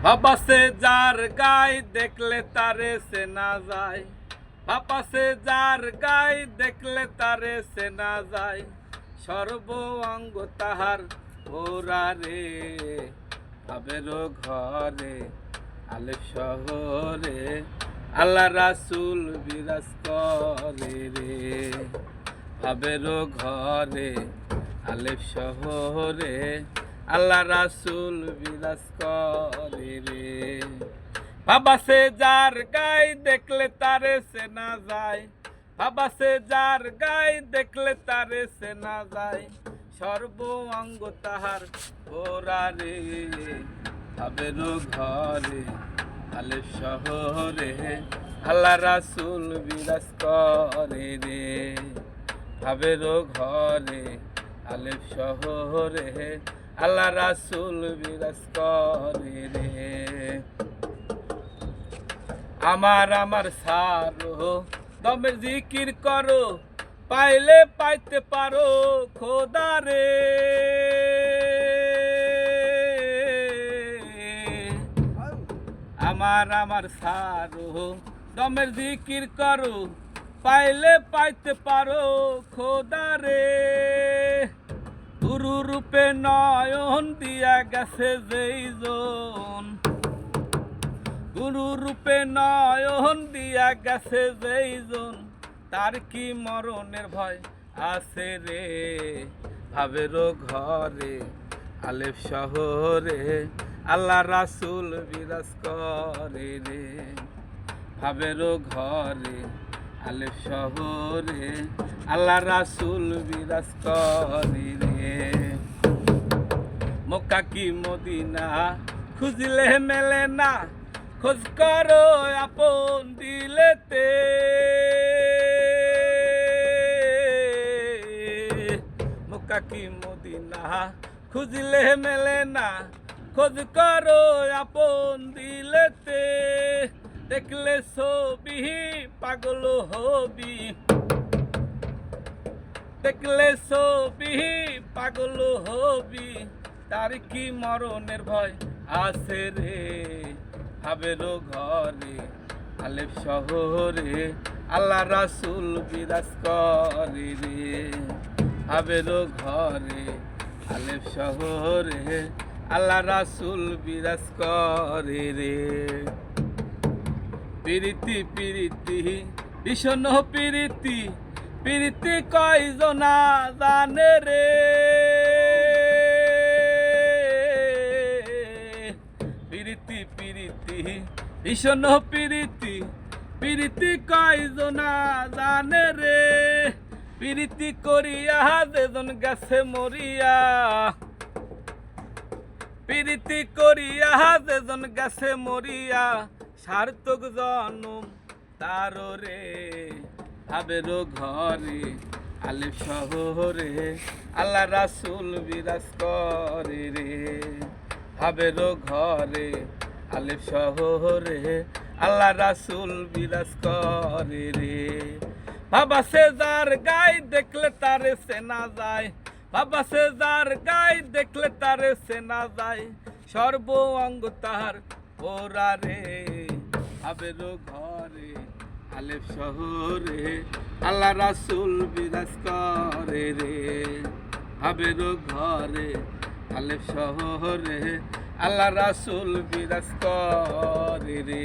ভাবাসে যার গাই দেখলে তারে চেনা যায়, ভাবাসে যার গাই দেখলে তারে চেনা যায়, সর্ব অঙ্গ তাহার ওরা রে, ভাবের ঘরে আলেপ শহরে আল্লাহ রাসূল বিরাজ করে রে, ভাবের ঘরে আলেপ শহরে আল্লাহ রাসূল বিরাজ করে রে। ভাবাসে যার গাই দেখলে তারে চেনা যায়, ভাবাসে যার গাই দেখলে তারে চেনা যায়, সর্ব অঙ্গ তাহার ওরা রে, ভাবের ঘরে আলেপ শহরে আল্লাহ রাসূল বিরাজ করে রে, ভাবের ঘরে আলেপ শহরে আল্লাহ রাসূল বিরাজ করে রে। আমার সারো দমের জিকির করো, পাইলে পাইতে পারো খোদা রে। আমার সারো দমের জিকির করো, পাইলে পাইতে পারো খোদা রে। গুরু রূপে নয়ন দিয়া গেছে যেইজন, গুরু রূপে নয়ন দিয়া গেছে যেইজন, তার কি মরণের ভয় আছে রে, ভাবের ঘরে আলেপ শহরে আল্লাহ রাসূল বিরাজ করে রে, ভাবের ঘরে আলেপ শহরে আল্লাহ রাসূল বিরাজ করে রে। মক্কা কি মদিনা খুঁজলে মেলে না, খোঁজ করো আপন দিলেতে। মক্কা কি মদিনা খুঁজলে মেলে না, খোঁজ করো আপন দিলেতে। দেখলে ছবি পাগল হবি, দেখলে ছবি পাগল হবি, তার কি মরণের ভয় আছে রে, ভাবের ঘরে আলেপ শহরে আল্লাহ রাসূল বিরাজ করে রে, ভাবের ঘরে আলেপ শহরে আল্লাহ রাসূল বিরাজ করে রে। প্রীতি প্রীতি ভীষণ প্রীতি, প্রীতি কয়জনা জানে রে। প্রীতি প্রীতি ভীষণ প্রীতি, প্রীতি কয়জনা জানে রে। প্রীতি করিয়া যেজন গেছে মরিয়া, প্রীতি করিয়া যেজন গেছে মরিয়া, সার্থক জনম তার রে, ভাবের ঘরে আলেপ শহরে আল্লাহ রাসূল বিরাজ করে রে, ভাবের ঘরে আলেপ শহরে আল্লাহ রাসূল বিরাজ করে রে। ভাবাসে যার গাই দেখলে তারে চেনা যায়, ভাবাসে যার গাই দেখলে তারে চেনা যায়, সর্ব অঙ্গ তাহার ওরা রে, ভাবের ঘরে আলেপ শহরে আল্লাহ রাসূল বিরাজ করে রে, ভাবের ঘরে আলেপ শহরে আল্লাহ রাসূল বিরাজ করে রে।